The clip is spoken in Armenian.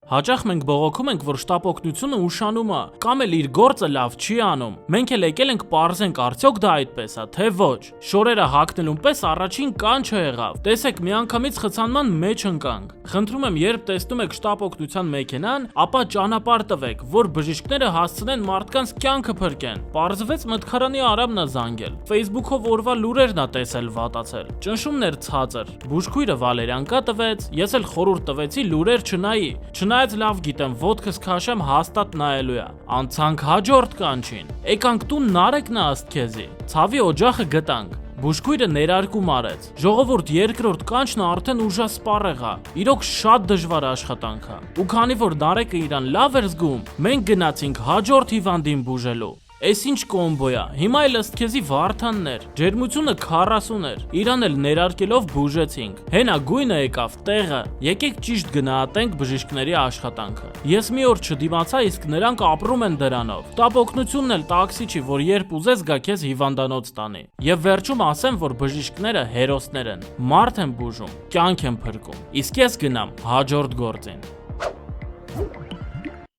Հաճախ մենք բողոքում ենք, որ շտապ օգնությունը ուշանում է, կամ էլ իր գործը լավ չի անում։ Մենք էլ եկել ենք պարզենք, արդյոք դա այդպես է, թե ոչ։ Շորերը հագնելուն պես առաջին կանչը եղավ։ Տեսեք, միանգամից խցանման մեջ ընկանք։ Խնդրում եմ, երբ տեսնում եք շտապ օգնության մեքենան, ապա ճանապարհ տվեք, որ բժիշկները հասցնեն մարդկանց կյանքը փրկեն։ Պարզվեց մտքարանի Արամն է զանգել։ Facebook-ով օրվա լուրերն է տեսել վատացել։ Ճնշումն էր ցածր։ Բուժքույրը Վալերիան տվեց, ես էլ խորհուրդ տվեցի լուրեր չնայի։ Չնայած լավ գիտեմ, ոտքս քաշեմ հաստատ նայելու է։ Անցանք հաջորդ կանչին։ Եկանք տուն նարեկն աստ քեզի։ Ցավի օջախը գտանք։ Բուժքույրը ներարկում արեց։ Ժողովուրդ երկրորդ կանչն արդեն ուժասպառ եղա։ Իրոք շատ դժվար աշխատանք է։ Ու քանի որ Նարեկը իրան լավ էր զգում, մենք գնացինք հաջորդ հիվանդին բուժելու։ Էս ինչ կոմբո է, հիմա էլ ըստ քեզի Վարդանն էր, ջերմությունը 40 էր, իրան էլ ներարկելով բուժեցինք, հենա գույնը եկավ տեղը, եկեք ճիշտ գնահատենք բժիշկների աշխատանքը։ Ես մի օր չդիմացա, իսկ նրանք ապրում են դրանով, տապ օգնությունն էլ տաքսի չի, որ երբ ուզես գա քեզ հիվանդանոց տանի։ Եվ վերջում ասեմ, որ բժիշկները հերոսներ են, մարդ են բուժում, կյանք են փրկում, իսկ ես գնամ հաջորդ գործին։